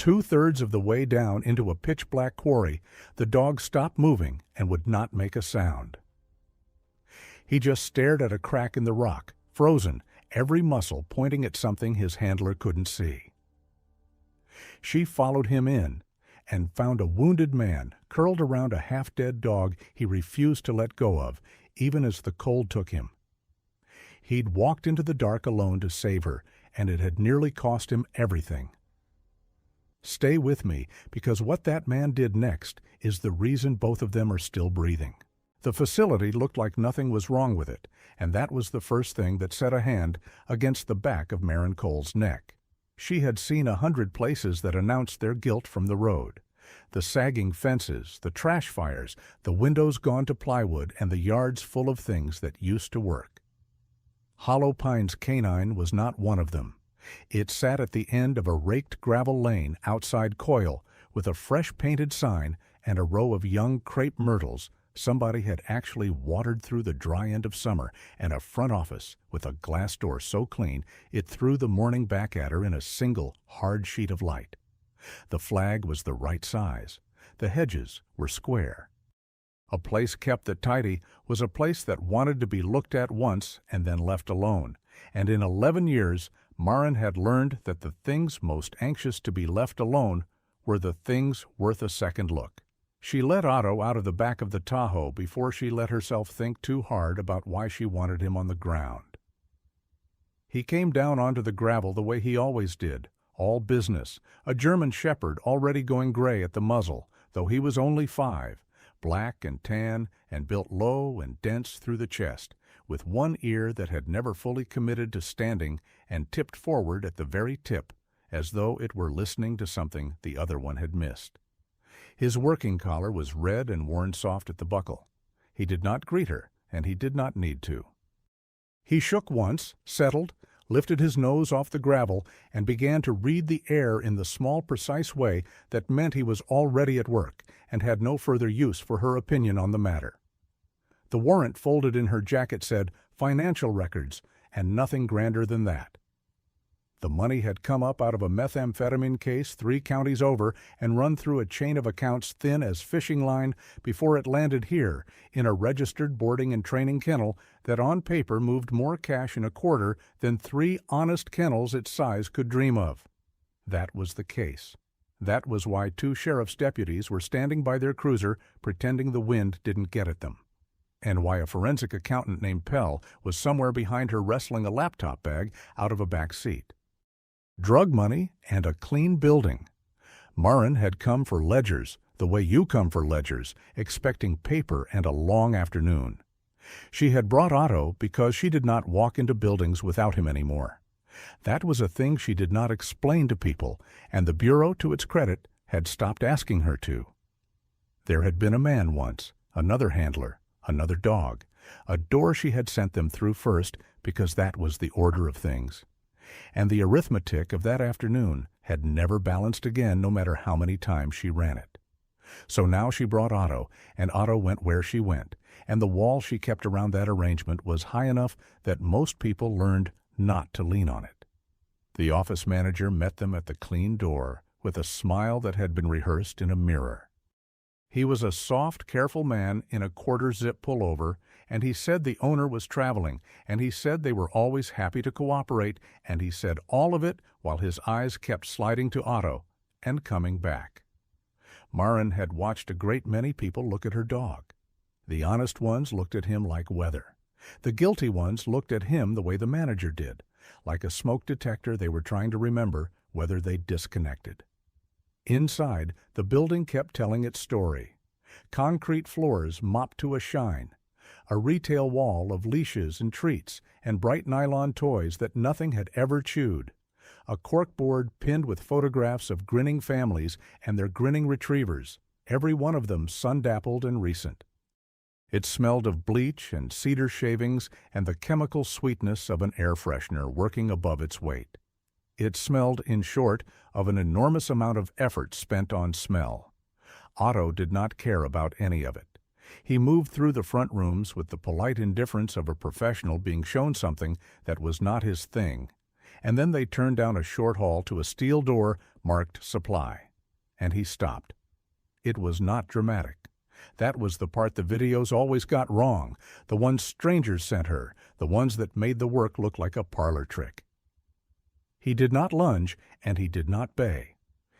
2/3 of the way down into a pitch-black quarry, the dog stopped moving and would not make a sound. He just stared at a crack in the rock, frozen, every muscle pointing at something his handler couldn't see. She followed him in and found a wounded man curled around a half-dead dog he refused to let go of, even as the cold took him. He'd walked into the dark alone to save her, and it had nearly cost him everything. Stay with me, because what that man did next is the reason both of them are still breathing. The facility looked like nothing was wrong with it, and that was the first thing that set a hand against the back of Maren Cole's neck. She had seen 100 places that announced their guilt from the road. The sagging fences, the trash fires, the windows gone to plywood, and the yards full of things that used to work. Hollow Pines Canine was not one of them. It sat at the end of a raked gravel lane outside Coyle with a fresh painted sign and a row of young crepe myrtles somebody had actually watered through the dry end of summer, and a front office with a glass door so clean it threw the morning back at her in a single, hard sheet of light. The flag was the right size. The hedges were square. A place kept that tidy was a place that wanted to be looked at once and then left alone, and in 11 years Maren had learned that the things most anxious to be left alone were the things worth a second look. She let Otto out of the back of the Tahoe before she let herself think too hard about why she wanted him on the ground. He came down onto the gravel the way he always did, all business, a German shepherd already going gray at the muzzle, though he was only 5, black and tan and built low and dense through the chest, with one ear that had never fully committed to standing and tipped forward at the very tip, as though it were listening to something the other one had missed. His working collar was red and worn soft at the buckle. He did not greet her, and he did not need to. He shook once, settled, lifted his nose off the gravel, and began to read the air in the small, precise way that meant he was already at work and had no further use for her opinion on the matter. The warrant folded in her jacket said, "Financial records," and nothing grander than that. The money had come up out of a methamphetamine case 3 counties over and run through a chain of accounts thin as fishing line before it landed here in a registered boarding and training kennel that on paper moved more cash in a quarter than 3 honest kennels its size could dream of. That was the case. That was why 2 sheriff's deputies were standing by their cruiser pretending the wind didn't get at them, and why a forensic accountant named Pell was somewhere behind her wrestling a laptop bag out of a back seat. Drug money and a clean building. Maren had come for ledgers, the way you come for ledgers, expecting paper and a long afternoon. She had brought Otto because she did not walk into buildings without him anymore. That was a thing she did not explain to people, and the Bureau, to its credit, had stopped asking her to. There had been a man once, another handler, another dog, a door she had sent them through first because that was the order of things. And the arithmetic of that afternoon had never balanced again no matter how many times she ran it. So now she brought Otto, and Otto went where she went, and the wall she kept around that arrangement was high enough that most people learned not to lean on it. The office manager met them at the clean door with a smile that had been rehearsed in a mirror. He was a soft, careful man in a quarter-zip pullover, and he said the owner was traveling, and he said they were always happy to cooperate, and he said all of it while his eyes kept sliding to Otto and coming back. Maren had watched a great many people look at her dog. The honest ones looked at him like weather. The guilty ones looked at him the way the manager did, like a smoke detector they were trying to remember whether they'd disconnected. Inside, the building kept telling its story. Concrete floors mopped to a shine, a retail wall of leashes and treats and bright nylon toys that nothing had ever chewed, a corkboard pinned with photographs of grinning families and their grinning retrievers, every one of them sun-dappled and recent. It smelled of bleach and cedar shavings and the chemical sweetness of an air freshener working above its weight. It smelled, in short, of an enormous amount of effort spent on smell. Otto did not care about any of it. He moved through the front rooms with the polite indifference of a professional being shown something that was not his thing, and then they turned down a short hall to a steel door marked Supply. And he stopped. It was not dramatic. That was the part the videos always got wrong, the ones strangers sent her, the ones that made the work look like a parlor trick. He did not lunge, and he did not bay.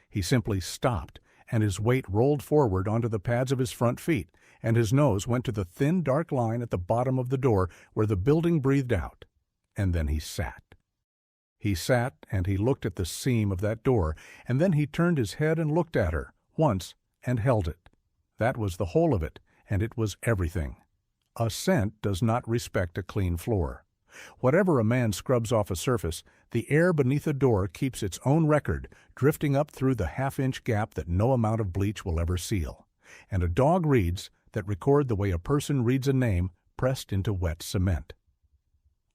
He simply stopped, and his weight rolled forward onto the pads of his front feet, and his nose went to the thin, dark line at the bottom of the door where the building breathed out. And then he sat. He sat, and he looked at the seam of that door, and then he turned his head and looked at her, once, and held it. That was the whole of it, and it was everything. A scent does not respect a clean floor. Whatever a man scrubs off a surface, the air beneath a door keeps its own record, drifting up through the half-inch gap that no amount of bleach will ever seal. And a dog reads that record the way a person reads a name pressed into wet cement.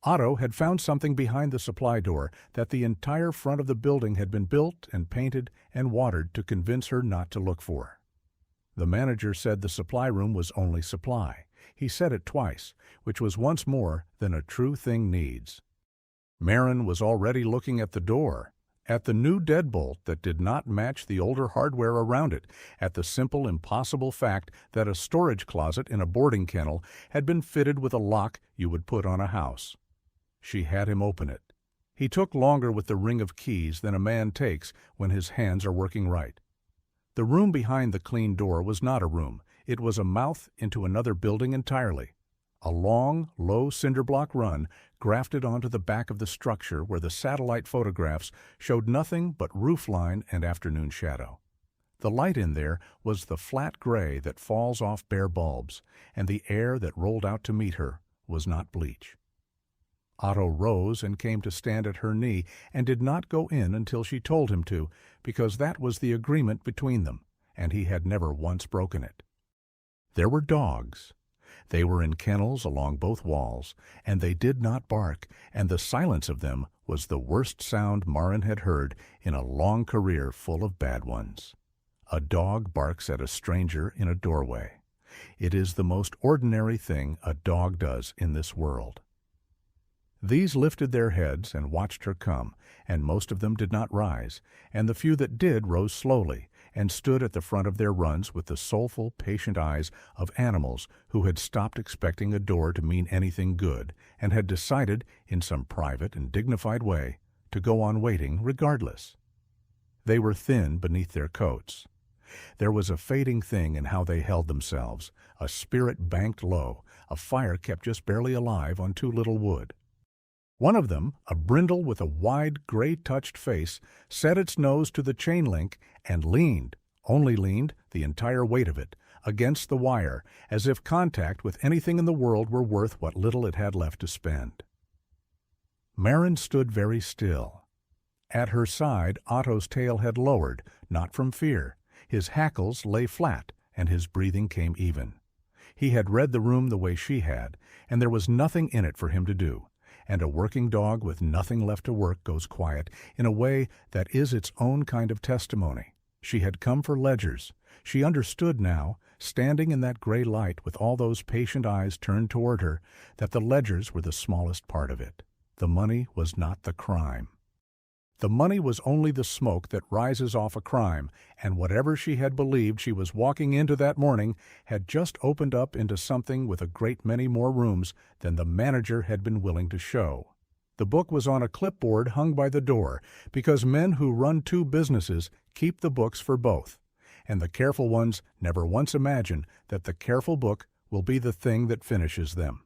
Otto had found something behind the supply door that the entire front of the building had been built and painted and watered to convince her not to look for. The manager said the supply room was only supply. He said it twice, which was once more than a true thing needs. Marin was already looking at the door, at the new deadbolt that did not match the older hardware around it, at the simple, impossible fact that a storage closet in a boarding kennel had been fitted with a lock you would put on a house. She had him open it. He took longer with the ring of keys than a man takes when his hands are working right. The room behind the clean door was not a room. It was a mouth into another building entirely. A long, low cinder-block run grafted onto the back of the structure where the satellite photographs showed nothing but roof line and afternoon shadow. The light in there was the flat gray that falls off bare bulbs, and the air that rolled out to meet her was not bleach. Otto rose and came to stand at her knee and did not go in until she told him to, because that was the agreement between them, and he had never once broken it. There were dogs. They were in kennels along both walls, and they did not bark, and the silence of them was the worst sound Marin had heard in a long career full of bad ones. A dog barks at a stranger in a doorway. It is the most ordinary thing a dog does in this world. These lifted their heads and watched her come, and most of them did not rise, and the few that did rose slowly, and stood at the front of their runs with the soulful, patient eyes of animals who had stopped expecting a door to mean anything good, and had decided, in some private and dignified way, to go on waiting regardless. They were thin beneath their coats. There was a fading thing in how they held themselves, a spirit banked low, a fire kept just barely alive on too little wood. One of them, a brindle with a wide, gray-touched face, set its nose to the chain link and leaned, only leaned, the entire weight of it, against the wire, as if contact with anything in the world were worth what little it had left to spend. Marin stood very still. At her side, Otto's tail had lowered, not from fear. His hackles lay flat, and his breathing came even. He had read the room the way she had, and there was nothing in it for him to do. And a working dog with nothing left to work goes quiet in a way that is its own kind of testimony. She had come for ledgers. She understood now, standing in that gray light with all those patient eyes turned toward her, that the ledgers were the smallest part of it. The money was not the crime. The money was only the smoke that rises off a crime, and whatever she had believed she was walking into that morning had just opened up into something with a great many more rooms than the manager had been willing to show. The book was on a clipboard hung by the door, because men who run two businesses keep the books for both, and the careful ones never once imagine that the careful book will be the thing that finishes them.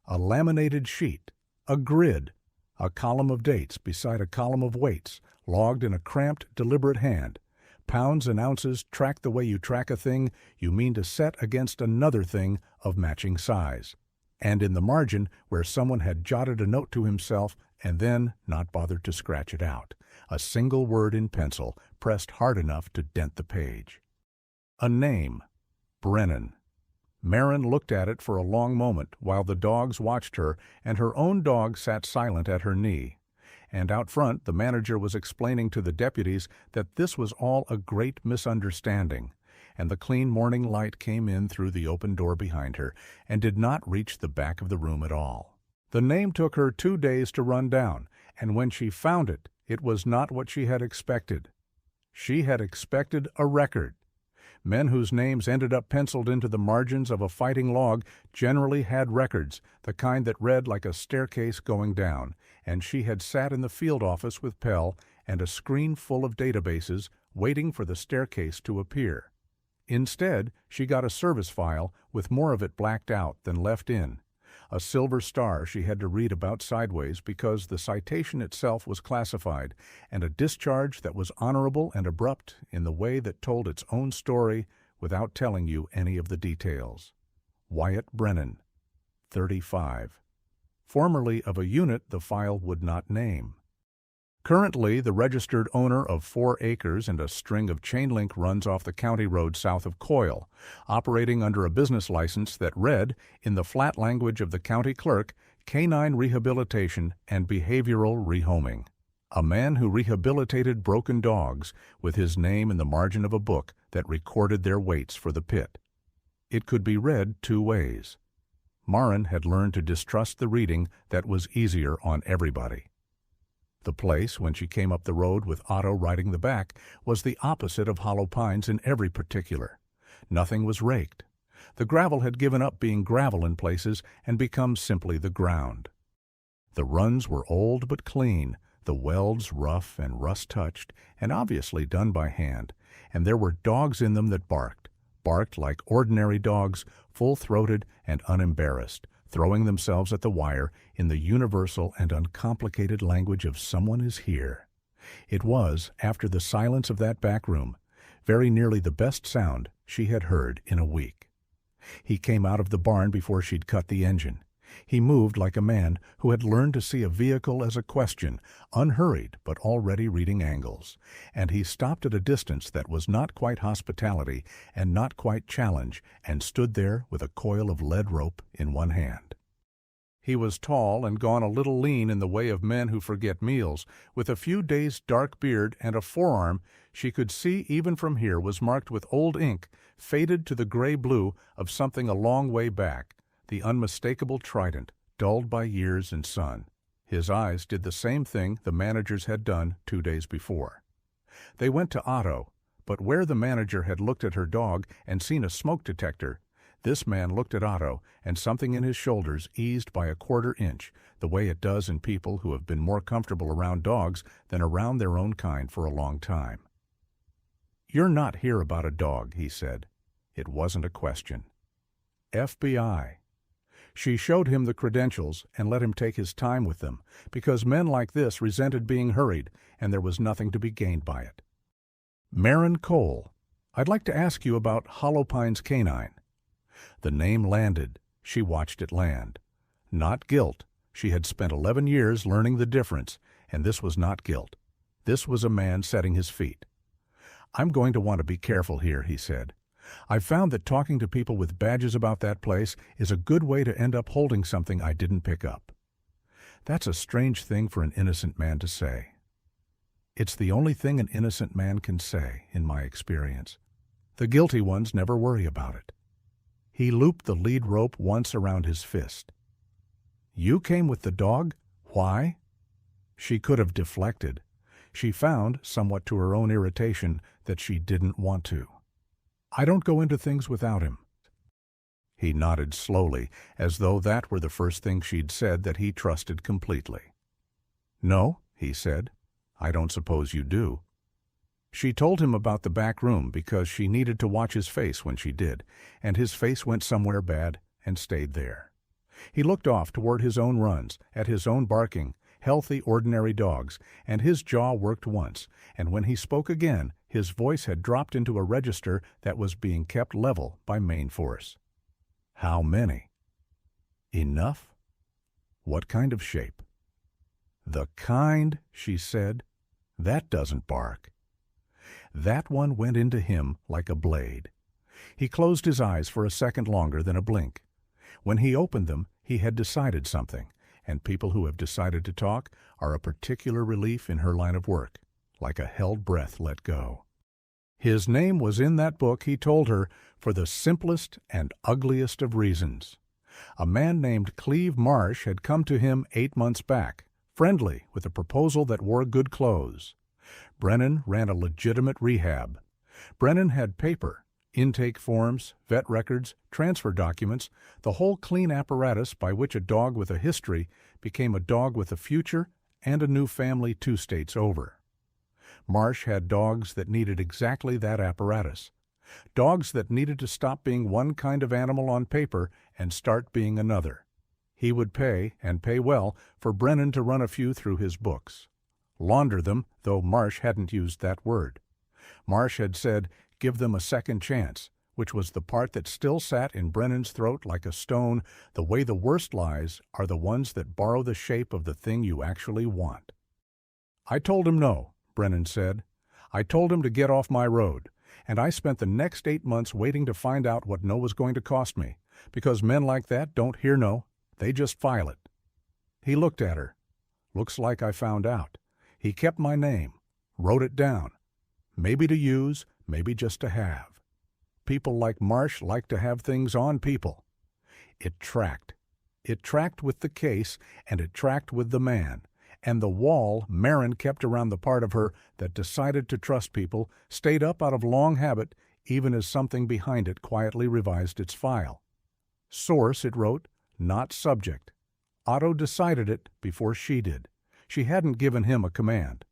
A laminated sheet, a grid, a column of dates beside a column of weights, logged in a cramped, deliberate hand. Pounds and ounces tracked the way you track a thing you mean to set against another thing of matching size. And in the margin, where someone had jotted a note to himself and then not bothered to scratch it out, a single word in pencil pressed hard enough to dent the page. A name. Brennan. Marin looked at it for a long moment while the dogs watched her, and her own dog sat silent at her knee. And out front the manager was explaining to the deputies that this was all a great misunderstanding, and the clean morning light came in through the open door behind her and did not reach the back of the room at all. The name took her 2 days to run down, And when she found it, it was not what she had expected. She had expected a record. Men whose names ended up penciled into the margins of a fighting log generally had records, the kind that read like a staircase going down, and she had sat in the field office with Pell and a screen full of databases waiting for the staircase to appear. Instead, she got a service file with more of it blacked out than left in, a silver star she had to read about sideways because the citation itself was classified, and a discharge that was honorable and abrupt in the way that told its own story without telling you any of the details. Wyatt Brennan, 35. Formerly of a unit the file would not name. Currently, the registered owner of 4 acres and a string of chain link runs off the county road south of Coyle, operating under a business license that read, in the flat language of the county clerk, Canine Rehabilitation and Behavioral Rehoming. A man who rehabilitated broken dogs with his name in the margin of a book that recorded their weights for the pit. It could be read 2 ways. Maren had learned to distrust the reading that was easier on everybody. The place, when she came up the road with Otto riding the back, was the opposite of Hollow Pines in every particular. Nothing was raked. The gravel had given up being gravel in places and become simply the ground. The runs were old but clean, the welds rough and rust-touched, and obviously done by hand, and there were dogs in them that barked like ordinary dogs, full-throated and unembarrassed, throwing themselves at the wire in the universal and uncomplicated language of someone is here. It was, after the silence of that back room, very nearly the best sound she had heard in a week. He came out of the barn before she'd cut the engine. He moved like a man who had learned to see a vehicle as a question, unhurried but already reading angles, and he stopped at a distance that was not quite hospitality and not quite challenge, and stood there with a coil of lead rope in one hand. He was tall and gone a little lean in the way of men who forget meals, with a few days' dark beard and a forearm she could see even from here was marked with old ink, faded to the gray-blue of something a long way back, the unmistakable trident, dulled by years and sun. His eyes did the same thing the managers had done 2 days before. They went to Otto, but where the manager had looked at her dog and seen a smoke detector, this man looked at Otto, and something in his shoulders eased by a 1/4 inch, the way it does in people who have been more comfortable around dogs than around their own kind for a long time. "You're not here about a dog," he said. It wasn't a question. FBI. She showed him the credentials and let him take his time with them, because men like this resented being hurried, and there was nothing to be gained by it. "Maren Cole, I'd like to ask you about Hollow Pines Canine." The name landed. She watched it land. Not guilt. She had spent 11 years learning the difference, and this was not guilt. This was a man setting his feet. "I'm going to want to be careful here," he said. "I've found that talking to people with badges about that place is a good way to end up holding something I didn't pick up." That's a strange thing for an innocent man to say. It's the only thing an innocent man can say, in my experience. The guilty ones never worry about it. He looped the lead rope once around his fist. "You came with the dog? Why?" She could have deflected. She found, somewhat to her own irritation, that she didn't want to. "I don't go into things without him." He nodded slowly, as though that were the first thing she'd said that he trusted completely. "No," he said. "I don't suppose you do." She told him about the back room because she needed to watch his face when she did, and his face went somewhere bad and stayed there. He looked off toward his own runs, at his own barking, healthy, ordinary dogs, and his jaw worked once, and when he spoke again, his voice had dropped into a register that was being kept level by main force. "How many?" "Enough?" "What kind of shape?" "The kind," she said, "that doesn't bark." That one went into him like a blade. He closed his eyes for a second longer than a blink. When he opened them, he had decided something, and people who have decided to talk are a particular relief in her line of work, like a held breath let go. His name was in that book, he told her, for the simplest and ugliest of reasons. A man named Cleve Marsh had come to him 8 months back, friendly, with a proposal that wore good clothes. Brennan ran a legitimate rehab. Brennan had paper, intake forms, vet records, transfer documents, the whole clean apparatus by which a dog with a history became a dog with a future and a new family 2 states over. Marsh had dogs that needed exactly that apparatus. Dogs that needed to stop being one kind of animal on paper and start being another. He would pay, and pay well, for Brennan to run a few through his books. Launder them, though Marsh hadn't used that word. Marsh had said, give them a second chance, which was the part that still sat in Brennan's throat like a stone. The way the worst lies are the ones that borrow the shape of the thing you actually want. I told him no, Brennan said. I told him to get off my road, and I spent the next 8 months waiting to find out what no was going to cost me, because men like that don't hear no, they just file it. He looked at her. Looks like I found out. He kept my name, wrote it down. Maybe to use, maybe just to have. People like Marsh like to have things on people. It tracked. It tracked with the case, and it tracked with the man. And the wall Marin kept around the part of her that decided to trust people stayed up out of long habit, even as something behind it quietly revised its file. Source, it wrote, not subject. Otto decided it before she did. She hadn't given him a command.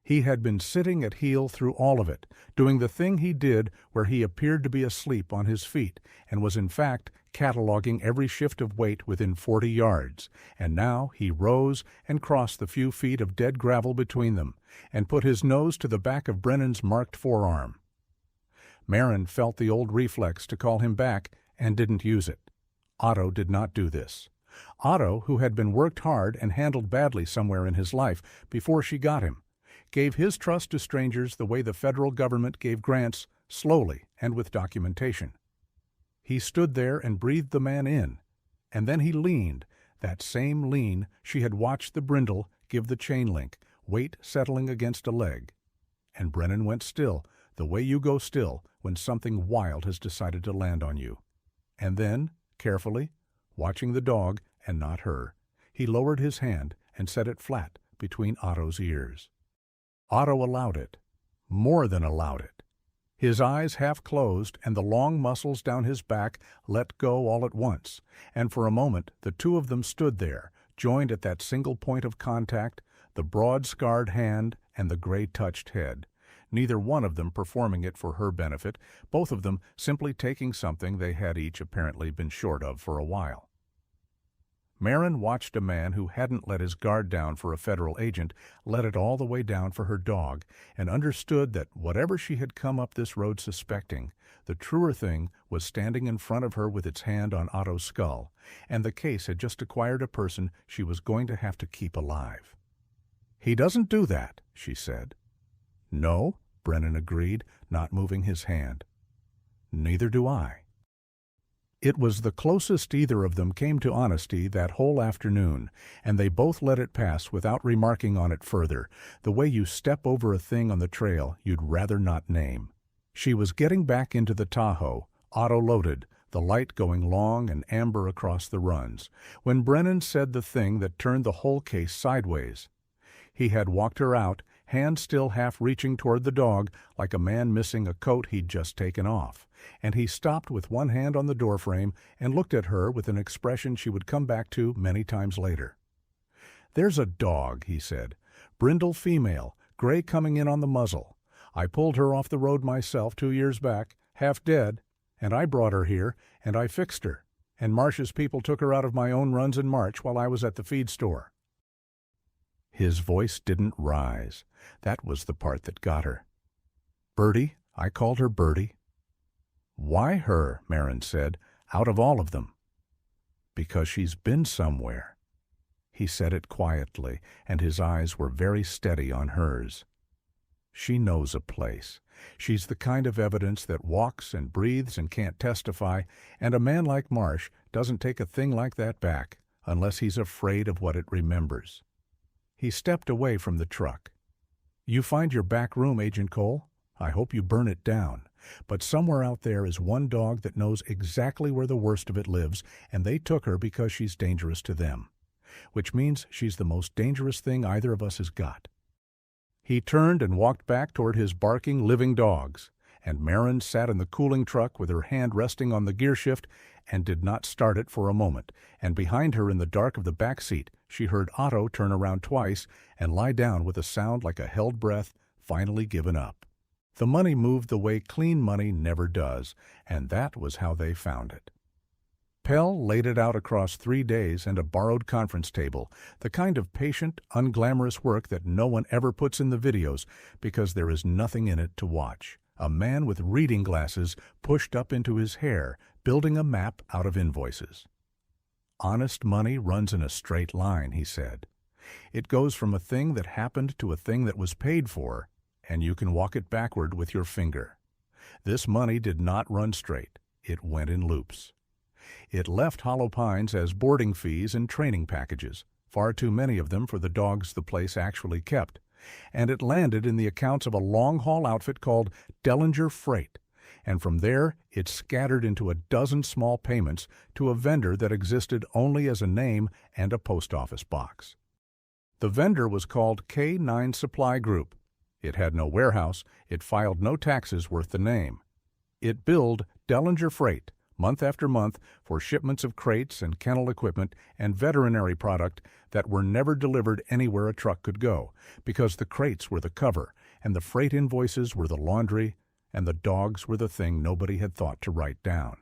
He had been sitting at heel through all of it, doing the thing he did where he appeared to be asleep on his feet, and was in fact cataloging every shift of weight within 40 yards. And now he rose and crossed the few feet of dead gravel between them, and put his nose to the back of Brennan's marked forearm. Marin felt the old reflex to call him back and didn't use it. Otto did not do this. Otto, who had been worked hard and handled badly somewhere in his life before she got him, gave his trust to strangers the way the federal government gave grants, slowly and with documentation. He stood there and breathed the man in, and then he leaned, that same lean she had watched the brindle give the chain link, weight settling against a leg. And Brennan went still, the way you go still when something wild has decided to land on you. And then, carefully, watching the dog and not her, he lowered his hand and set it flat between Otto's ears. Otto allowed it, more than allowed it. His eyes half closed and the long muscles down his back let go all at once, and for a moment the two of them stood there, joined at that single point of contact, the broad scarred hand and the gray-touched head, neither one of them performing it for her benefit, both of them simply taking something they had each apparently been short of for a while. Marin watched a man who hadn't let his guard down for a federal agent let it all the way down for her dog, and understood that whatever she had come up this road suspecting, the truer thing was standing in front of her with its hand on Otto's skull, and the case had just acquired a person she was going to have to keep alive. "He doesn't do that," she said. "No," Brennan agreed, not moving his hand. "Neither do I." It was the closest either of them came to honesty that whole afternoon, and they both let it pass without remarking on it further, the way you step over a thing on the trail you'd rather not name. She was getting back into the Tahoe, auto loaded, the light going long and amber across the runs, when Brennan said the thing that turned the whole case sideways. He had walked her out, hand still half reaching toward the dog, like a man missing a coat he'd just taken off, and he stopped with one hand on the doorframe and looked at her with an expression she would come back to many times later. "There's a dog," he said, "brindle female, gray coming in on the muzzle. I pulled her off the road myself 2 years back, half dead, and I brought her here, and I fixed her, and Marsh's people took her out of my own runs in March while I was at the feed store." His voice didn't rise. That was the part that got her. "Bertie, I called her Bertie." "Why her?" Marin said, "out of all of them?" "Because she's been somewhere." He said it quietly, and his eyes were very steady on hers. "She knows a place. She's the kind of evidence that walks and breathes and can't testify, and a man like Marsh doesn't take a thing like that back unless he's afraid of what it remembers." He stepped away from the truck. "You find your back room, Agent Cole? I hope you burn it down. But somewhere out there is one dog that knows exactly where the worst of it lives, and they took her because she's dangerous to them. which means she's the most dangerous thing either of us has got." He turned and walked back toward his barking, living dogs, and Marin sat in the cooling truck with her hand resting on the gearshift and did not start it for a moment, and behind her in the dark of the back seat she heard Otto turn around twice and lie down with a sound like a held breath, finally given up. The money moved the way clean money never does, and that was how they found it. Pell laid it out across 3 days and a borrowed conference table, the kind of patient, unglamorous work that no one ever puts in the videos because there is nothing in it to watch. A man with reading glasses pushed up into his hair, building a map out of invoices. "Honest money runs in a straight line," he said. "It goes from a thing that happened to a thing that was paid for, and you can walk it backward with your finger. This money did not run straight. It went in loops. It left Hollow Pines as boarding fees and training packages, far too many of them for the dogs the place actually kept, and it landed in the accounts of a long-haul outfit called Dellinger Freight, and from there it scattered into a dozen small payments to a vendor that existed only as a name and a post office box. The vendor was called K9 Supply Group. It had no warehouse, it filed no taxes worth the name. It billed Dellinger Freight month after month for shipments of crates and kennel equipment and veterinary product that were never delivered anywhere a truck could go, because the crates were the cover, and the freight invoices were the laundry, and the dogs were the thing nobody had thought to write down.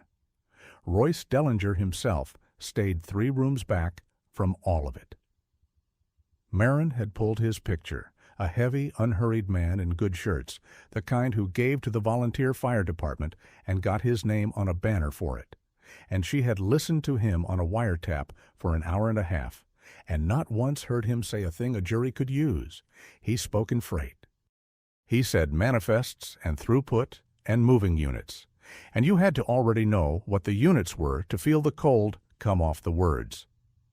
Royce Dellinger himself stayed 3 rooms back from all of it. Marin had pulled his picture, a heavy, unhurried man in good shirts, the kind who gave to the volunteer fire department and got his name on a banner for it. And she had listened to him on a wiretap for an hour and a half, and not once heard him say a thing a jury could use. He spoke in freight. He said manifests and throughput and moving units, and you had to already know what the units were to feel the cold come off the words.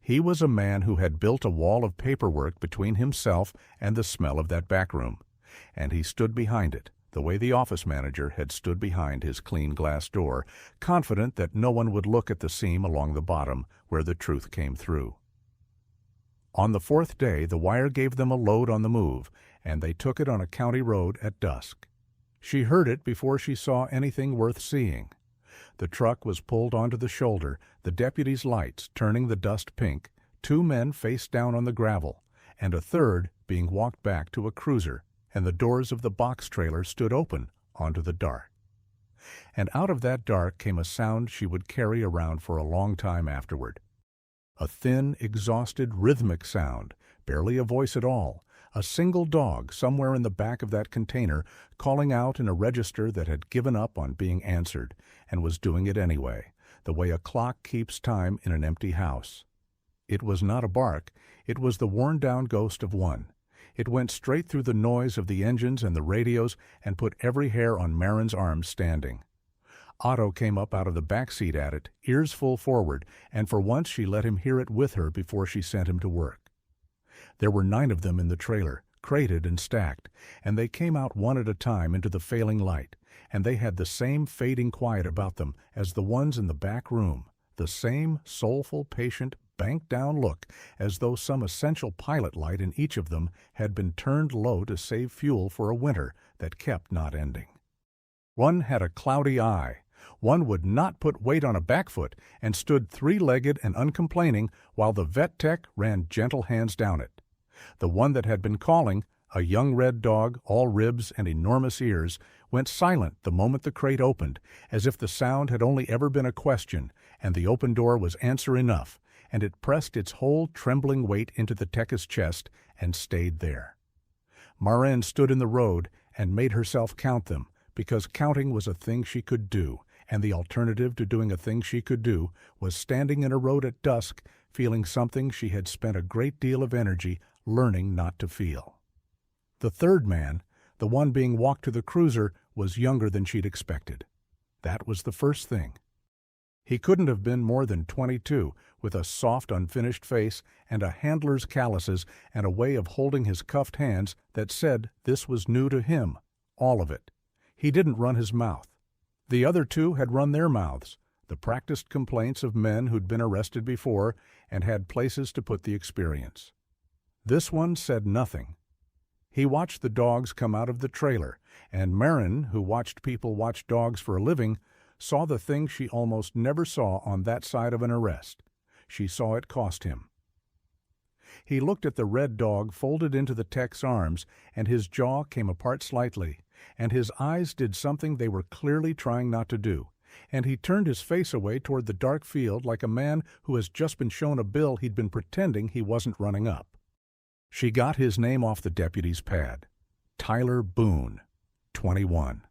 He was a man who had built a wall of paperwork between himself and the smell of that back room, and he stood behind it, the way the office manager had stood behind his clean glass door, confident that no one would look at the seam along the bottom where the truth came through. On the 4th day, the wire gave them a load on the move, and they took it on a county road at dusk. She heard it before she saw anything worth seeing. The truck was pulled onto the shoulder, the deputy's lights turning the dust pink, 2 men face down on the gravel, and a third being walked back to a cruiser, and the doors of the box trailer stood open onto the dark. And out of that dark came a sound she would carry around for a long time afterward. A thin, exhausted, rhythmic sound, barely a voice at all, a single dog somewhere in the back of that container calling out in a register that had given up on being answered and was doing it anyway, the way a clock keeps time in an empty house. It was not a bark, it was the worn-down ghost of one. It went straight through the noise of the engines and the radios and put every hair on Marin's arms standing. Otto came up out of the back seat at it, ears full forward, and for once she let him hear it with her before she sent him to work. There were 9 of them in the trailer, crated and stacked, and they came out one at a time into the failing light, and they had the same fading quiet about them as the ones in the back room, the same soulful, patient, banked-down look as though some essential pilot light in each of them had been turned low to save fuel for a winter that kept not ending. One had a cloudy eye. One would not put weight on a back foot and stood 3-legged and uncomplaining while the vet tech ran gentle hands down it. The one that had been calling, a young red dog, all ribs and enormous ears, went silent the moment the crate opened, as if the sound had only ever been a question, and the open door was answer enough, and it pressed its whole trembling weight into the tech's chest and stayed there. Marin stood in the road and made herself count them, because counting was a thing she could do, and the alternative to doing a thing she could do was standing in a road at dusk, feeling something she had spent a great deal of energy learning not to feel. The third man, the one being walked to the cruiser, was younger than she'd expected. That was the first thing. He couldn't have been more than 22, with a soft, unfinished face and a handler's calluses and a way of holding his cuffed hands that said this was new to him, all of it. He didn't run his mouth. The other 2 had run their mouths, the practiced complaints of men who'd been arrested before, and had places to put the experience. This one said nothing. He watched the dogs come out of the trailer, and Marin, who watched people watch dogs for a living, saw the thing she almost never saw on that side of an arrest. She saw it cost him. He looked at the red dog folded into the tech's arms, and his jaw came apart slightly, and his eyes did something they were clearly trying not to do, and he turned his face away toward the dark field like a man who has just been shown a bill he'd been pretending he wasn't running up. She got his name off the deputy's pad. Tyler Boone, 21.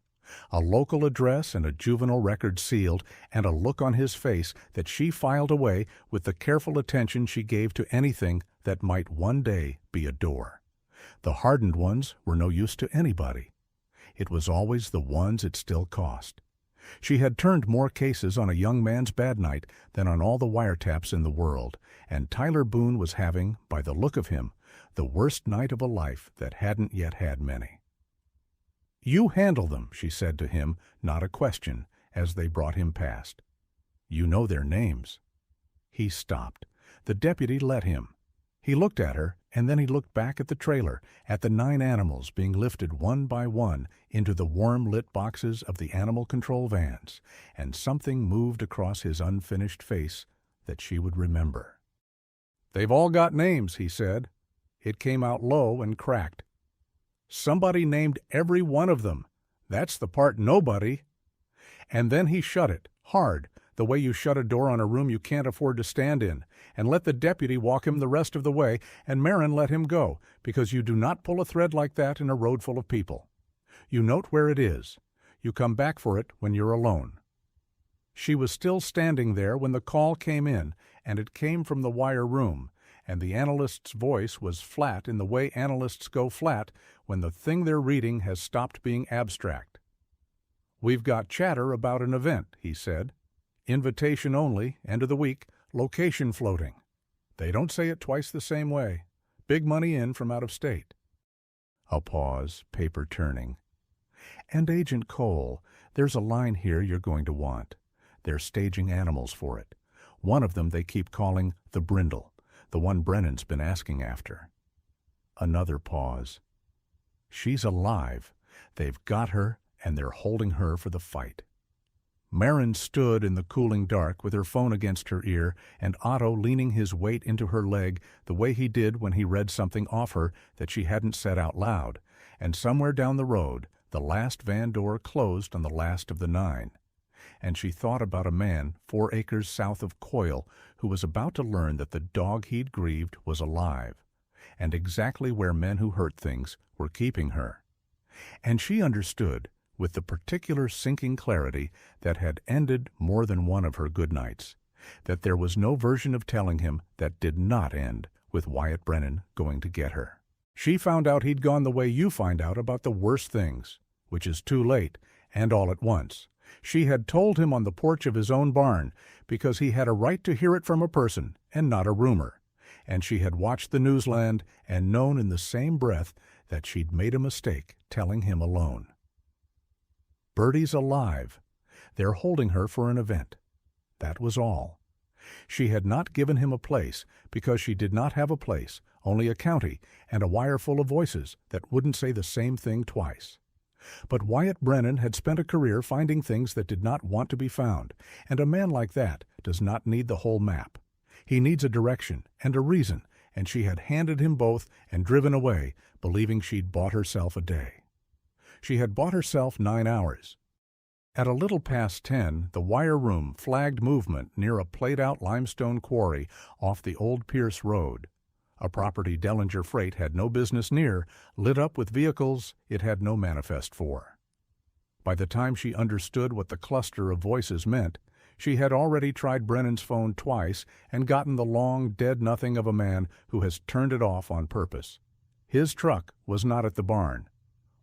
A local address and a juvenile record sealed, and a look on his face that she filed away with the careful attention she gave to anything that might one day be a door. The hardened ones were no use to anybody. It was always the ones it still cost. She had turned more cases on a young man's bad night than on all the wiretaps in the world, and Tyler Boone was having, by the look of him, the worst night of a life that hadn't yet had many. "You handle them," she said to him, not a question, as they brought him past. "You know their names." He stopped. The deputy let him. He looked at her, and then he looked back at the trailer, at the 9 animals being lifted one by one into the warm-lit boxes of the animal control vans, and something moved across his unfinished face that she would remember. "They've all got names," he said. It came out low and cracked. "Somebody named every one of them. That's the part nobody." And then he shut it, hard, the way you shut a door on a room you can't afford to stand in, and let the deputy walk him the rest of the way, and Marin let him go, because you do not pull a thread like that in a road full of people. You note where it is. You come back for it when you're alone. She was still standing there when the call came in, and it came from the wire room, and the analyst's voice was flat in the way analysts go flat when the thing they're reading has stopped being abstract. "We've got chatter about an event," he said. "Invitation only, end of the week, location floating." They don't say it twice the same way. Big money in from out of state. A pause, paper turning. "And Agent Cole, there's a line here you're going to want. They're staging animals for it. One of them they keep calling the Brindle, the one Brennan's been asking after." Another pause. "She's alive. They've got her, and they're holding her for the fight." Marin stood in the cooling dark with her phone against her ear, and Otto leaning his weight into her leg the way he did when he read something off her that she hadn't said out loud, and somewhere down the road the last van door closed on the last of the 9. And she thought about a man 4 acres south of Coyle who was about to learn that the dog he'd grieved was alive, and exactly where men who hurt things were keeping her. And she understood, with the particular sinking clarity that had ended more than one of her good nights, that there was no version of telling him that did not end with Wyatt Brennan going to get her. She found out he'd gone the way you find out about the worst things, which is too late and all at once. She had told him on the porch of his own barn because he had a right to hear it from a person and not a rumor, and she had watched the newsland and known in the same breath that she'd made a mistake telling him alone. Birdie's alive. They're holding her for an event. That was all. She had not given him a place because she did not have a place, only a county and a wire full of voices that wouldn't say the same thing twice. But Wyatt Brennan had spent a career finding things that did not want to be found, and a man like that does not need the whole map. He needs a direction and a reason, and she had handed him both and driven away, believing she'd bought herself a day. She had bought herself 9 hours. At a little past 10, the wire room flagged movement near a played-out limestone quarry off the old Pierce Road, a property Dellinger Freight had no business near, lit up with vehicles it had no manifest for. By the time she understood what the cluster of voices meant, she had already tried Brennan's phone twice and gotten the long, dead nothing of a man who has turned it off on purpose. His truck was not at the barn.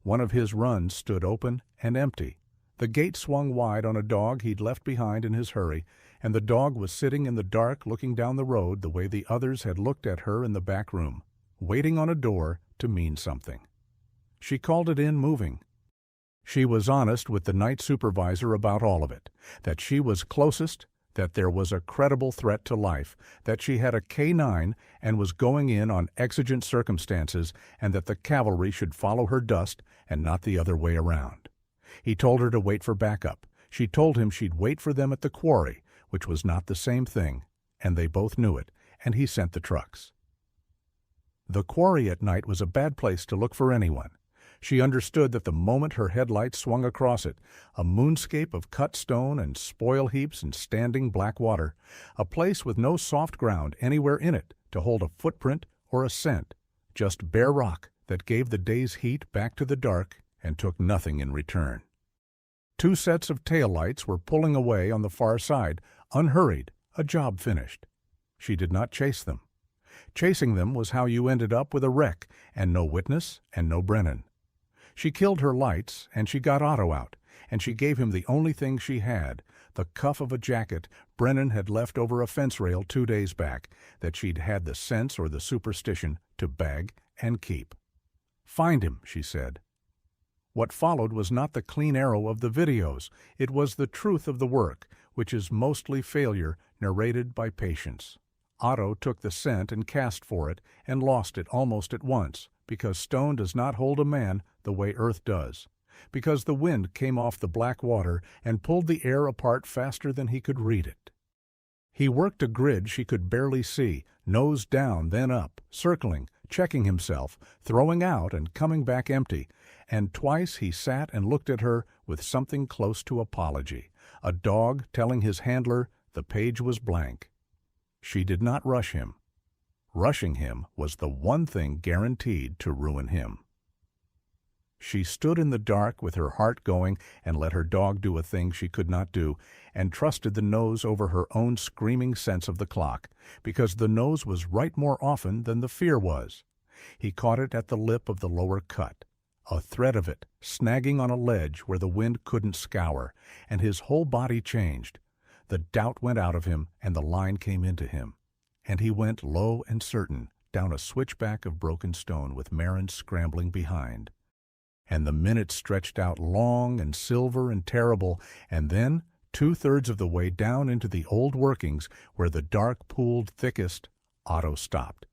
One of his runs stood open and empty. The gate swung wide on a dog he'd left behind in his hurry, and the dog was sitting in the dark looking down the road the way the others had looked at her in the back room, waiting on a door to mean something. She called it in moving. She was honest with the night supervisor about all of it, that she was closest, that there was a credible threat to life, that she had a K-9 and was going in on exigent circumstances, and that the cavalry should follow her dust and not the other way around. He told her to wait for backup. She told him she'd wait for them at the quarry, which was not the same thing, and they both knew it, and he sent the trucks. The quarry at night was a bad place to look for anyone. She understood that the moment her headlights swung across it, a moonscape of cut stone and spoil heaps and standing black water, a place with no soft ground anywhere in it to hold a footprint or a scent, just bare rock that gave the day's heat back to the dark and took nothing in return. 2 sets of taillights were pulling away on the far side, unhurried, a job finished. She did not chase them. Chasing them was how you ended up with a wreck and no witness and no Brennan. She killed her lights, and she got Otto out, and she gave him the only thing she had, the cuff of a jacket Brennan had left over a fence rail 2 days back, that she'd had the sense or the superstition to bag and keep. "Find him," she said. What followed was not the clean arrow of the videos. It was the truth of the work, which is mostly failure, narrated by patience. Otto took the scent and cast for it, and lost it almost at once, because stone does not hold a man the way earth does, because the wind came off the black water and pulled the air apart faster than he could read it. He worked a grid she could barely see, nose down, then up, circling, checking himself, throwing out and coming back empty, and twice he sat and looked at her with something close to apology, a dog telling his handler the page was blank. She did not rush him. Rushing him was the one thing guaranteed to ruin him. She stood in the dark with her heart going and let her dog do a thing she could not do, and trusted the nose over her own screaming sense of the clock, because the nose was right more often than the fear was. He caught it at the lip of the lower cut, a thread of it snagging on a ledge where the wind couldn't scour, and his whole body changed. The doubt went out of him, and the line came into him, and he went low and certain down a switchback of broken stone with Marin scrambling behind. And the minutes stretched out long and silver and terrible, and then, 2/3 of the way down into the old workings, where the dark pooled thickest, Otto stopped.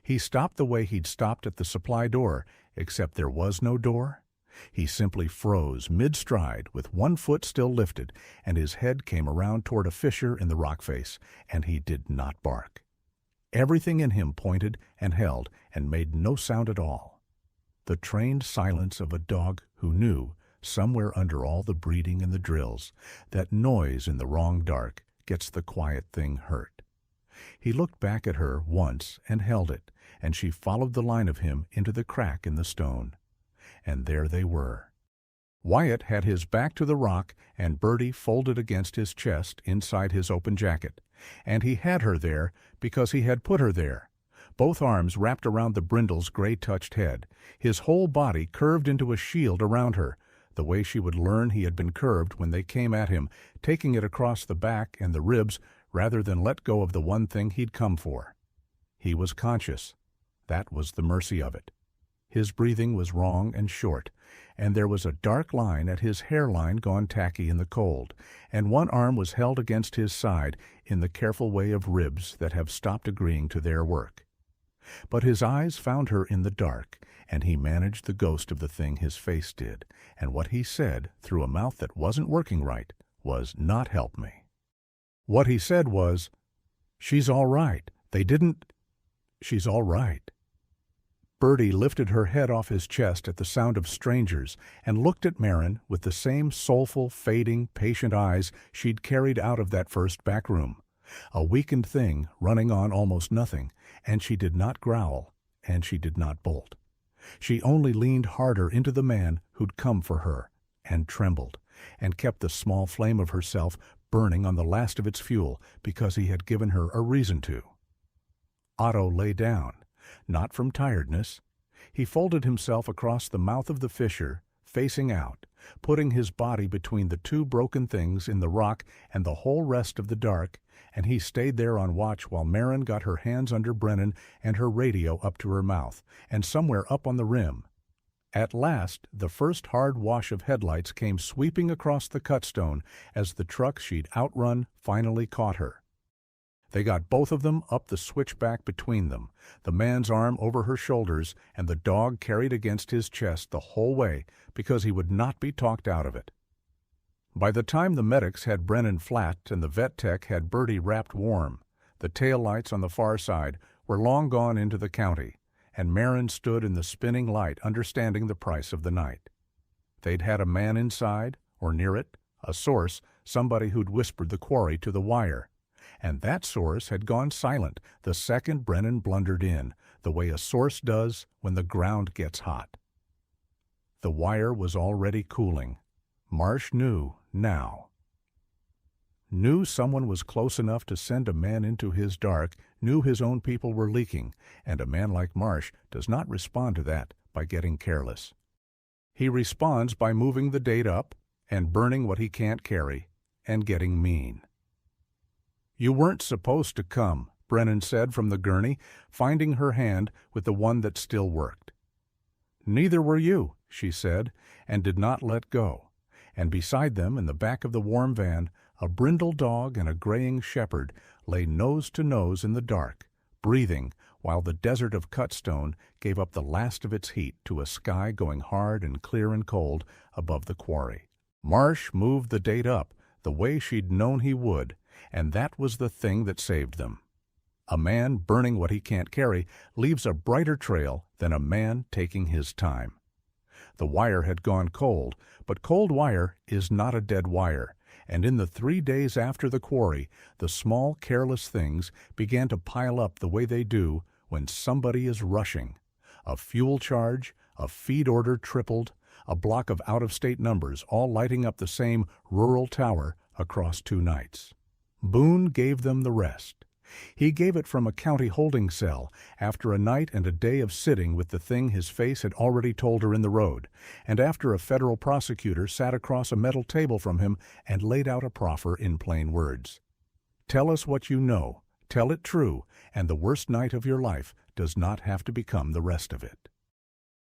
He stopped the way he'd stopped at the supply door, except there was no door. He simply froze mid-stride with one foot still lifted, and his head came around toward a fissure in the rock face, and he did not bark. Everything in him pointed and held and made no sound at all. The trained silence of a dog who knew, somewhere under all the breeding and the drills, that noise in the wrong dark gets the quiet thing hurt. He looked back at her once and held it, and she followed the line of him into the crack in the stone. And there they were. Wyatt had his back to the rock and Bertie folded against his chest inside his open jacket, and he had her there because he had put her there, both arms wrapped around the brindle's gray-touched head, his whole body curved into a shield around her, the way she would learn he had been curved when they came at him, taking it across the back and the ribs rather than let go of the one thing he'd come for. He was conscious. That was the mercy of it. His breathing was wrong and short, and there was a dark line at his hairline gone tacky in the cold, and one arm was held against his side in the careful way of ribs that have stopped agreeing to their work. But his eyes found her in the dark, and he managed the ghost of the thing his face did, and what he said, through a mouth that wasn't working right, was, "Not help me." What he said was, "She's all right. They didn't... She's all right." Bertie lifted her head off his chest at the sound of strangers and looked at Marin with the same soulful, fading, patient eyes she'd carried out of that first back room. A weakened thing running on almost nothing, and she did not growl, and she did not bolt. She only leaned harder into the man who'd come for her, and trembled, and kept the small flame of herself burning on the last of its fuel because he had given her a reason to. Otto lay down. Not from tiredness. He folded himself across the mouth of the fissure, facing out, putting his body between the two broken things in the rock and the whole rest of the dark, and he stayed there on watch while Marin got her hands under Brennan and her radio up to her mouth, and somewhere up on the rim. At last, the first hard wash of headlights came sweeping across the cutstone as the truck she'd outrun finally caught her. They got both of them up the switchback between them, the man's arm over her shoulders and the dog carried against his chest the whole way because he would not be talked out of it. By the time the medics had Brennan flat and the vet tech had Bertie wrapped warm, the taillights on the far side were long gone into the county, and Marin stood in the spinning light understanding the price of the night. They'd had a man inside, or near it, a source, somebody who'd whispered the quarry to the wire. And that source had gone silent the second Brennan blundered in, the way a source does when the ground gets hot. The wire was already cooling. Marsh knew now. Knew someone was close enough to send a man into his dark, knew his own people were leaking, and a man like Marsh does not respond to that by getting careless. He responds by moving the date up and burning what he can't carry and getting mean. "You weren't supposed to come," Brennan said from the gurney, finding her hand with the one that still worked. "Neither were you," she said, and did not let go. And beside them, in the back of the warm van, a brindle dog and a graying shepherd lay nose to nose in the dark, breathing, while the desert of cutstone gave up the last of its heat to a sky going hard and clear and cold above the quarry. Marsh moved the date up the way she'd known he would, and that was the thing that saved them. A man burning what he can't carry leaves a brighter trail than a man taking his time. The wire had gone cold, but cold wire is not a dead wire, and in the 3 days after the quarry, the small, careless things began to pile up the way they do when somebody is rushing. A fuel charge, a feed order tripled, a block of out-of-state numbers all lighting up the same rural tower across 2 nights. Boone gave them the rest. He gave it from a county holding cell after a night and a day of sitting with the thing his face had already told her in the road, and after a federal prosecutor sat across a metal table from him and laid out a proffer in plain words. Tell us what you know, tell it true, and the worst night of your life does not have to become the rest of it.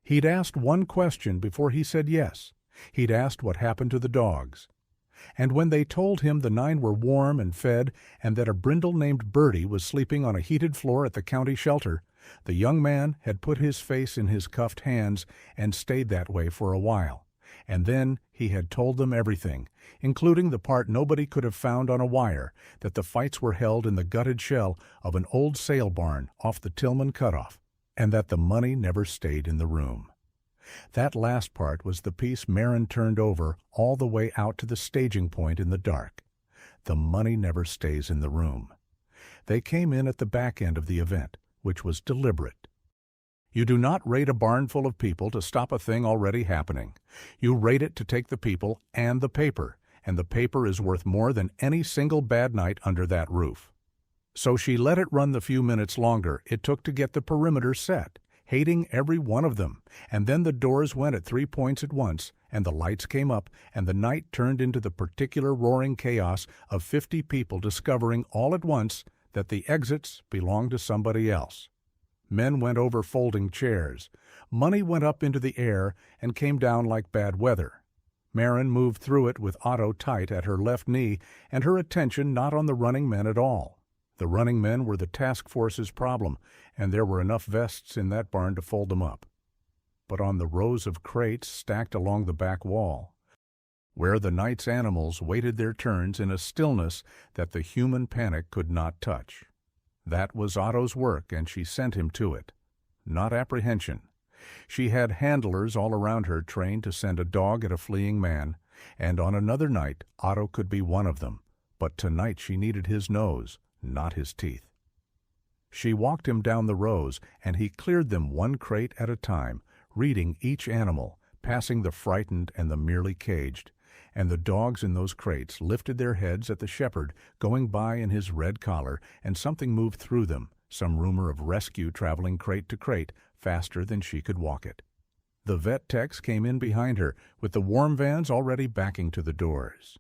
He'd asked one question before he said yes. He'd asked what happened to the dogs. And when they told him the 9 were warm and fed and that a brindle named Bertie was sleeping on a heated floor at the county shelter, the young man had put his face in his cuffed hands and stayed that way for a while. And then he had told them everything, including the part nobody could have found on a wire, that the fights were held in the gutted shell of an old sail barn off the Tillman Cutoff, and that the money never stayed in the room. That last part was the piece Marin turned over all the way out to the staging point in the dark. The money never stays in the room. They came in at the back end of the event, which was deliberate. You do not raid a barn full of people to stop a thing already happening. You raid it to take the people and the paper is worth more than any single bad night under that roof. So she let it run the few minutes longer it took to get the perimeter set, hating every one of them, and then the doors went at 3 points at once, and the lights came up, and the night turned into the particular roaring chaos of 50 people discovering all at once that the exits belonged to somebody else. Men went over folding chairs. Money went up into the air and came down like bad weather. Marin moved through it with Otto tight at her left knee and her attention not on the running men at all. The running men were the task force's problem, and there were enough vests in that barn to fold them up. But on the rows of crates stacked along the back wall, where the night's animals waited their turns in a stillness that the human panic could not touch. That was Otto's work, and she sent him to it. Not apprehension. She had handlers all around her trained to send a dog at a fleeing man, and on another night Otto could be one of them. But tonight she needed his nose, not his teeth. She walked him down the rows, and he cleared them one crate at a time, reading each animal, passing the frightened and the merely caged, and the dogs in those crates lifted their heads at the shepherd going by in his red collar, and something moved through them, some rumor of rescue traveling crate to crate faster than she could walk it. The vet techs came in behind her, with the warm vans already backing to the doors.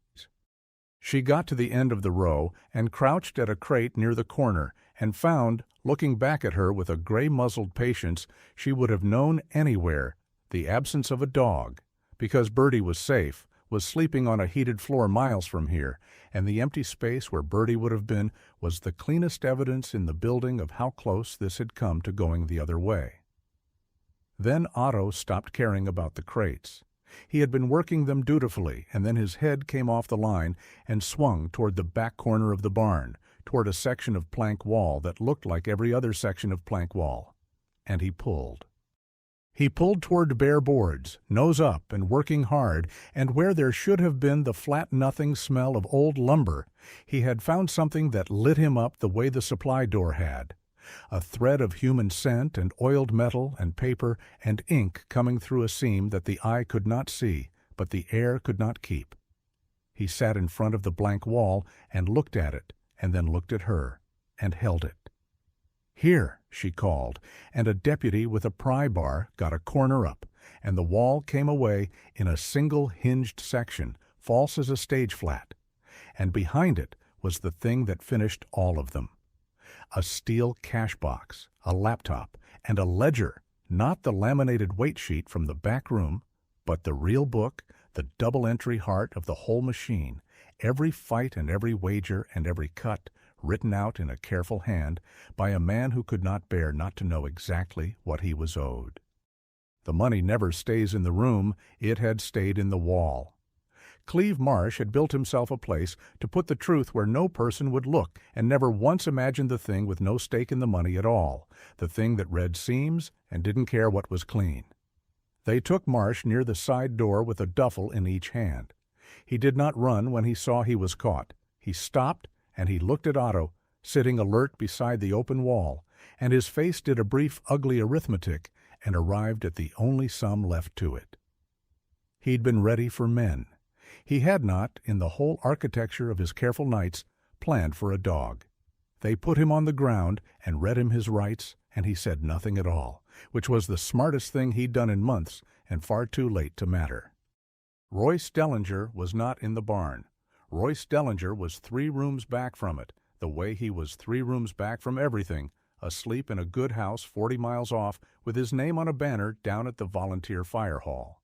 She got to the end of the row and crouched at a crate near the corner and found, looking back at her with a gray-muzzled patience she would have known anywhere, The absence of a dog, because Bertie was safe, was sleeping on a heated floor miles from here, and the empty space where Bertie would have been was the cleanest evidence in the building of how close this had come to going the other way. Then Otto stopped caring about the crates. He had been working them dutifully, and then his head came off the line and swung toward the back corner of the barn, toward a section of plank wall that looked like every other section of plank wall. And he pulled. He pulled toward bare boards, nose up and working hard, and where there should have been the flat nothing smell of old lumber, he had found something that lit him up the way the supply door had. A thread of human scent and oiled metal and paper and ink coming through a seam that the eye could not see, but the air could not keep. He sat in front of the blank wall and looked at it, and then looked at her, and held it. "Here," she called, and a deputy with a pry bar got a corner up, and the wall came away in a single hinged section, false as a stage flat. And behind it was the thing that finished all of them. A steel cash box, a laptop, and a ledger, not the laminated weight sheet from the back room, but the real book, the double-entry heart of the whole machine, every fight and every wager and every cut, written out in a careful hand by a man who could not bear not to know exactly what he was owed. The money never stays in the room, it had stayed in the wall. Cleve Marsh had built himself a place to put the truth where no person would look, and never once imagined the thing with no stake in the money at all, the thing that read seams and didn't care what was clean. They took Marsh near the side door with a duffel in each hand. He did not run when he saw he was caught. He stopped, and he looked at Otto, sitting alert beside the open wall, and his face did a brief ugly arithmetic and arrived at the only sum left to it. He'd been ready for men. He had not, in the whole architecture of his careful nights, planned for a dog. They put him on the ground and read him his rights, and he said nothing at all, which was the smartest thing he'd done in months and far too late to matter. Royce Dellinger was not in the barn. Royce Dellinger was 3 rooms back from it, the way he was 3 rooms back from everything, asleep in a good house 40 miles off with his name on a banner down at the volunteer fire hall.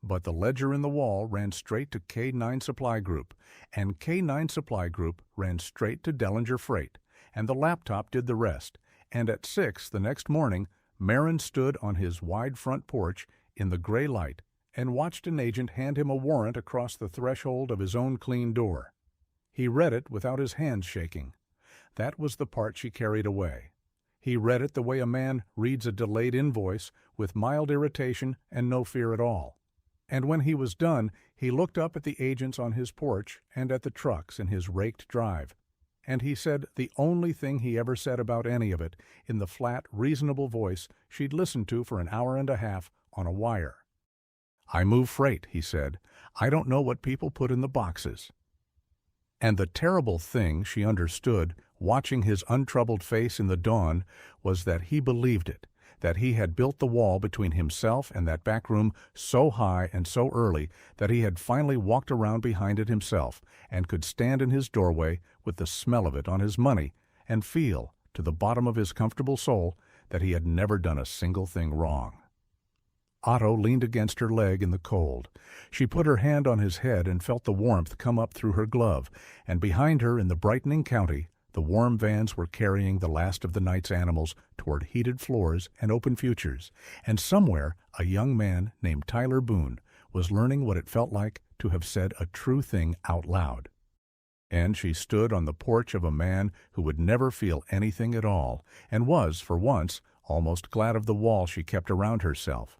But the ledger in the wall ran straight to K9 Supply Group, and K9 Supply Group ran straight to Dellinger Freight, and the laptop did the rest, and at 6 the next morning, Marin stood on his wide front porch in the gray light and watched an agent hand him a warrant across the threshold of his own clean door. He read it without his hands shaking. That was the part she carried away. He read it the way a man reads a delayed invoice, with mild irritation and no fear at all. And when he was done, he looked up at the agents on his porch and at the trucks in his raked drive, and he said the only thing he ever said about any of it in the flat, reasonable voice she'd listened to for an hour and a half on a wire. "I move freight," he said. "I don't know what people put in the boxes." And the terrible thing she understood, watching his untroubled face in the dawn, was that he believed it, that he had built the wall between himself and that back room so high and so early that he had finally walked around behind it himself and could stand in his doorway with the smell of it on his money and feel, to the bottom of his comfortable soul, that he had never done a single thing wrong. Otto leaned against her leg in the cold. She put her hand on his head and felt the warmth come up through her glove, and behind her in the brightening county, the warm vans were carrying the last of the night's animals toward heated floors and open futures, and somewhere a young man named Tyler Boone was learning what it felt like to have said a true thing out loud. And she stood on the porch of a man who would never feel anything at all, and was, for once, almost glad of the wall she kept around herself.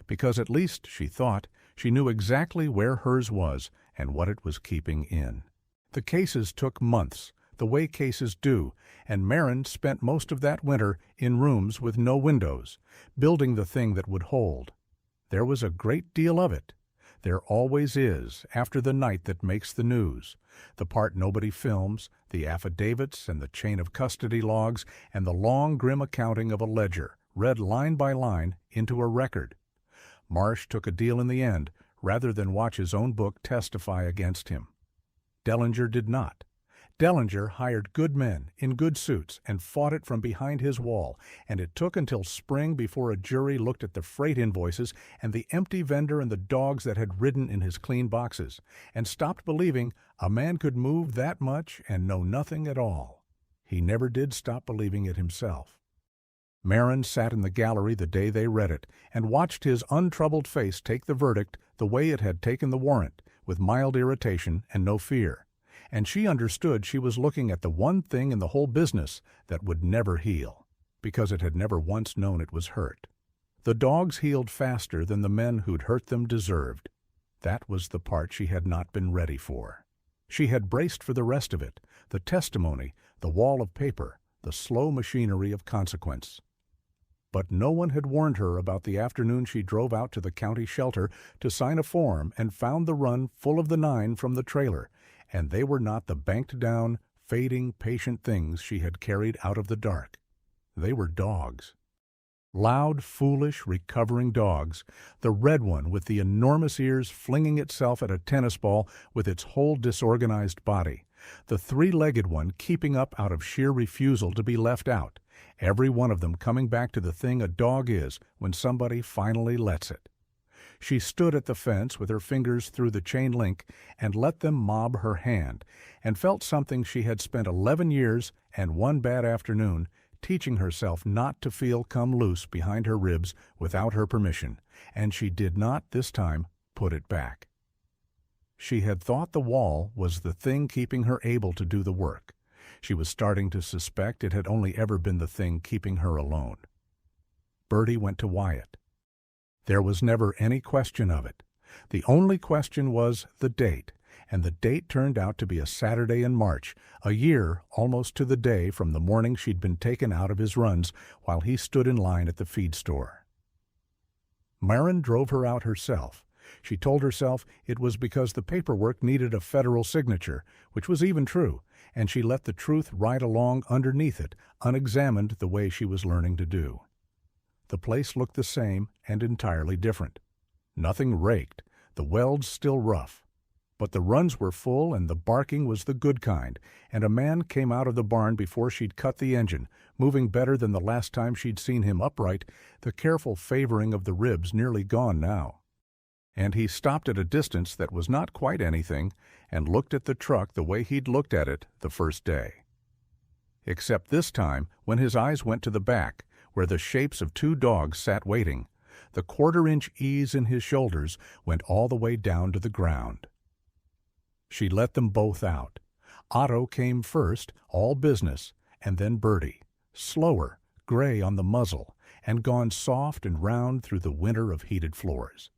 Because at least, she thought, she knew exactly where hers was and what it was keeping in. The cases took months, the way cases do, and Marin spent most of that winter in rooms with no windows, building the thing that would hold. There was a great deal of it. There always is, after the night that makes the news, the part nobody films, the affidavits and the chain of custody logs, and the long, grim accounting of a ledger, read line by line into a record. Marsh took a deal in the end, rather than watch his own book testify against him. Dellinger did not. Dellinger hired good men in good suits and fought it from behind his wall, and it took until spring before a jury looked at the freight invoices and the empty vendor and the dogs that had ridden in his clean boxes, and stopped believing a man could move that much and know nothing at all. He never did stop believing it himself. Marin sat in the gallery the day they read it, and watched his untroubled face take the verdict the way it had taken the warrant, with mild irritation and no fear. And she understood she was looking at the one thing in the whole business that would never heal, because it had never once known it was hurt. The dogs healed faster than the men who'd hurt them deserved. That was the part she had not been ready for. She had braced for the rest of it, the testimony, the wall of paper, the slow machinery of consequence. But no one had warned her about the afternoon she drove out to the county shelter to sign a form and found the run full of the 9 from the trailer, and they were not the banked-down, fading, patient things she had carried out of the dark. They were dogs. Loud, foolish, recovering dogs, the red one with the enormous ears flinging itself at a tennis ball with its whole disorganized body, the 3-legged one keeping up out of sheer refusal to be left out, every one of them coming back to the thing a dog is when somebody finally lets it. She stood at the fence with her fingers through the chain link and let them mob her hand, and felt something she had spent 11 years and one bad afternoon teaching herself not to feel come loose behind her ribs without her permission, and she did not, this time, put it back. She had thought the wall was the thing keeping her able to do the work. She was starting to suspect it had only ever been the thing keeping her alone. Bertie went to Wyatt. There was never any question of it. The only question was the date, and the date turned out to be a Saturday in March, a year almost to the day from the morning she'd been taken out of his runs while he stood in line at the feed store. Marin drove her out herself. She told herself it was because the paperwork needed a federal signature, which was even true, and she let the truth ride along underneath it, unexamined the way she was learning to do. The place looked the same and entirely different. Nothing raked, the welds still rough. But the runs were full and the barking was the good kind, and a man came out of the barn before she'd cut the engine, moving better than the last time she'd seen him upright, the careful favoring of the ribs nearly gone now. And he stopped at a distance that was not quite anything and looked at the truck the way he'd looked at it the first day. Except this time, when his eyes went to the back, where the shapes of 2 dogs sat waiting, the 1/4-inch ease in his shoulders went all the way down to the ground. She let them both out. Otto came first, all business, and then Bertie, slower, gray on the muzzle, and gone soft and round through the winter of heated floors.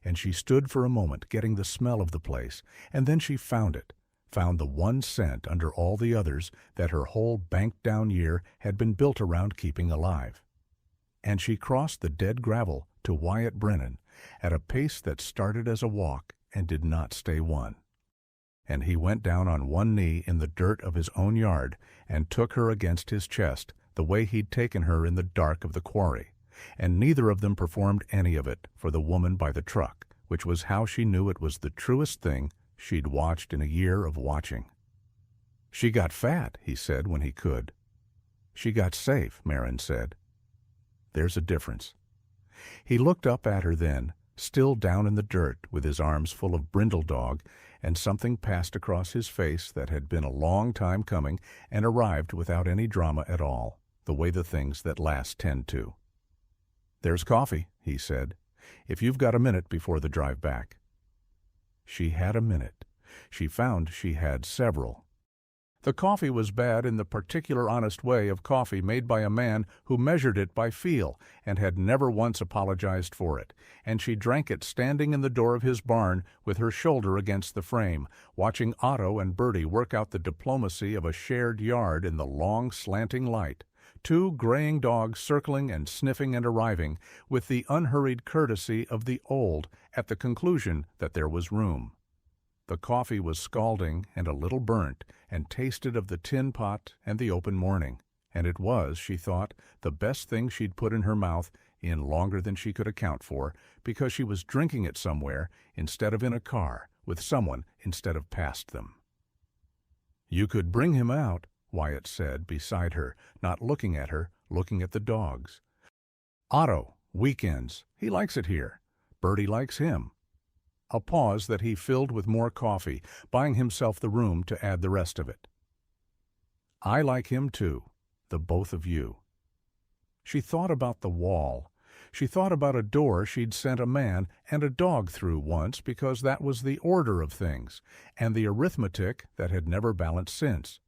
And she stood for a moment getting the smell of the place, and then she found it, found the one scent under all the others that her whole banked-down year had been built around keeping alive. And she crossed the dead gravel to Wyatt Brennan at a pace that started as a walk and did not stay one. And he went down on one knee in the dirt of his own yard and took her against his chest the way he'd taken her in the dark of the quarry, and neither of them performed any of it for the woman by the truck, which was how she knew it was the truest thing she'd watched in a year of watching. "She got fat," he said when he could. "She got safe," Marin said. "There's a difference." He looked up at her then, still down in the dirt with his arms full of brindle dog, and something passed across his face that had been a long time coming and arrived without any drama at all, the way the things that last tend to. "There's coffee," he said, "if you've got a minute before the drive back." She had a minute. She found she had several. The coffee was bad in the particular honest way of coffee made by a man who measured it by feel and had never once apologized for it, and she drank it standing in the door of his barn with her shoulder against the frame, watching Otto and Bertie work out the diplomacy of a shared yard in the long, slanting light, 2 graying dogs circling and sniffing and arriving, with the unhurried courtesy of the old at the conclusion that there was room. The coffee was scalding and a little burnt, and tasted of the tin pot and the open morning, and it was, she thought, the best thing she'd put in her mouth in longer than she could account for, because she was drinking it somewhere instead of in a car, with someone instead of past them. "You could bring him out," Wyatt said, beside her, not looking at her, looking at the dogs. "Otto, weekends. He likes it here. Bertie likes him." A pause that he filled with more coffee, buying himself the room to add the rest of it. "I like him too, the both of you." She thought about the wall. She thought about a door she'd sent a man and a dog through once because that was the order of things, and the arithmetic that had never balanced since.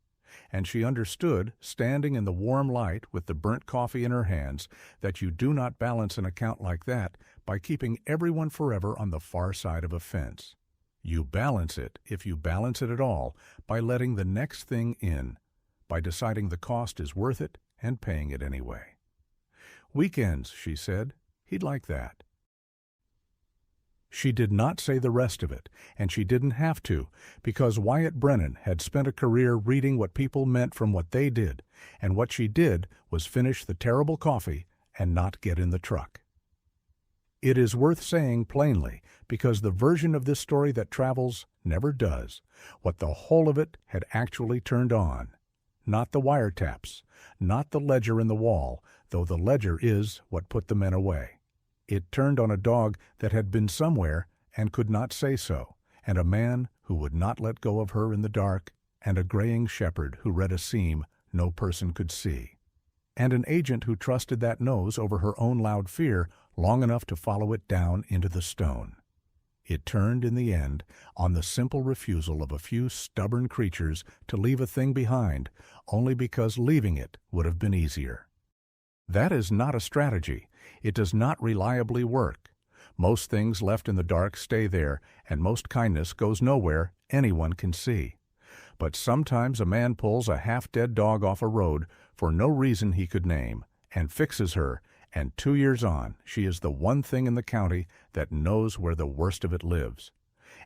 And she understood, standing in the warm light with the burnt coffee in her hands, that you do not balance an account like that by keeping everyone forever on the far side of a fence. You balance it, if you balance it at all, by letting the next thing in, by deciding the cost is worth it and paying it anyway. "Weekends," she said. "He'd like that." She did not say the rest of it, and she didn't have to, because Wyatt Brennan had spent a career reading what people meant from what they did, and what she did was finish the terrible coffee and not get in the truck. It is worth saying plainly, because the version of this story that travels never does, what the whole of it had actually turned on. Not the wiretaps, not the ledger in the wall, though the ledger is what put the men away. It turned on a dog that had been somewhere and could not say so, and a man who would not let go of her in the dark, and a graying shepherd who read a seam no person could see, and an agent who trusted that nose over her own loud fear long enough to follow it down into the stone. It turned, in the end, on the simple refusal of a few stubborn creatures to leave a thing behind, only because leaving it would have been easier. That is not a strategy. It does not reliably work. Most things left in the dark stay there, and most kindness goes nowhere anyone can see. But sometimes a man pulls a half-dead dog off a road for no reason he could name, and fixes her, and 2 years on she is the one thing in the county that knows where the worst of it lives.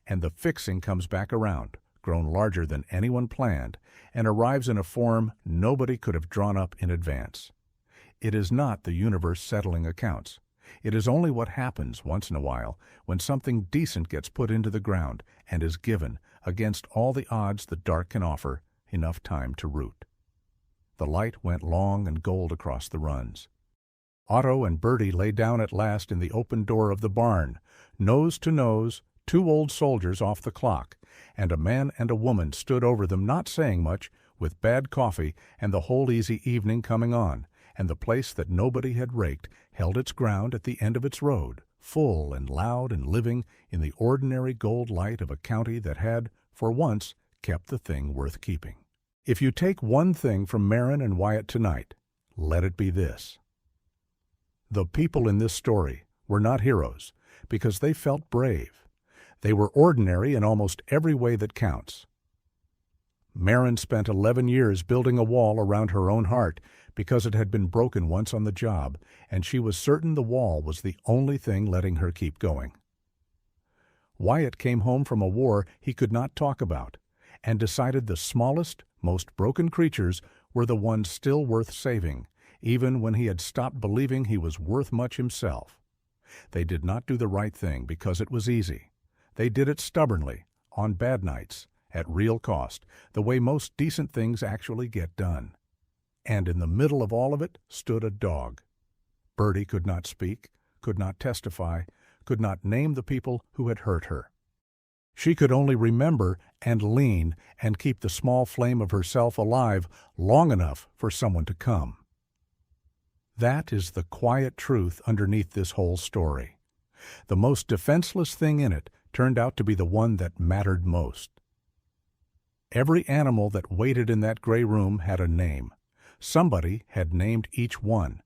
And the fixing comes back around, grown larger than anyone planned, and arrives in a form nobody could have drawn up in advance. It is not the universe settling accounts. It is only what happens once in a while when something decent gets put into the ground and is given, against all the odds the dark can offer, enough time to root. The light went long and gold across the runs. Otto and Bertie lay down at last in the open door of the barn, nose to nose, 2 old soldiers off the clock, and a man and a woman stood over them not saying much, with bad coffee and the whole easy evening coming on, and the place that nobody had raked held its ground at the end of its road, full and loud and living in the ordinary gold light of a county that had, for once, kept the thing worth keeping. If you take one thing from Marin and Wyatt tonight, let it be this. The people in this story were not heroes, because they felt brave. They were ordinary in almost every way that counts. Marin spent 11 years building a wall around her own heart because it had been broken once on the job, and she was certain the wall was the only thing letting her keep going. Wyatt came home from a war he could not talk about, and decided the smallest, most broken creatures were the ones still worth saving, even when he had stopped believing he was worth much himself. They did not do the right thing because it was easy. They did it stubbornly, on bad nights, at real cost, the way most decent things actually get done. And in the middle of all of it stood a dog. Bertie could not speak, could not testify, could not name the people who had hurt her. She could only remember and lean and keep the small flame of herself alive long enough for someone to come. That is the quiet truth underneath this whole story. The most defenseless thing in it turned out to be the one that mattered most. Every animal that waited in that gray room had a name. Somebody had named each one.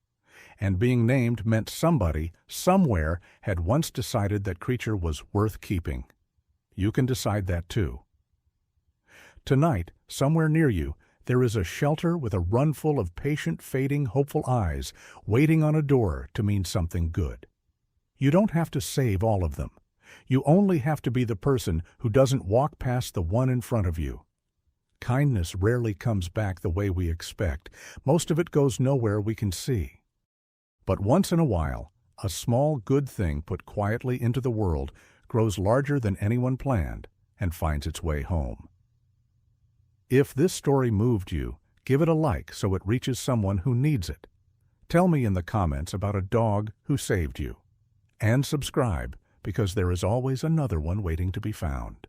And being named meant somebody, somewhere, had once decided that creature was worth keeping. You can decide that too. Tonight, somewhere near you, there is a shelter with a runful of patient, fading, hopeful eyes, waiting on a door to mean something good. You don't have to save all of them. You only have to be the person who doesn't walk past the one in front of you. Kindness rarely comes back the way we expect. Most of it goes nowhere we can see. But once in a while, a small good thing put quietly into the world grows larger than anyone planned and finds its way home. If this story moved you, give it a like so it reaches someone who needs it. Tell me in the comments about a dog who saved you. And subscribe, because there is always another one waiting to be found.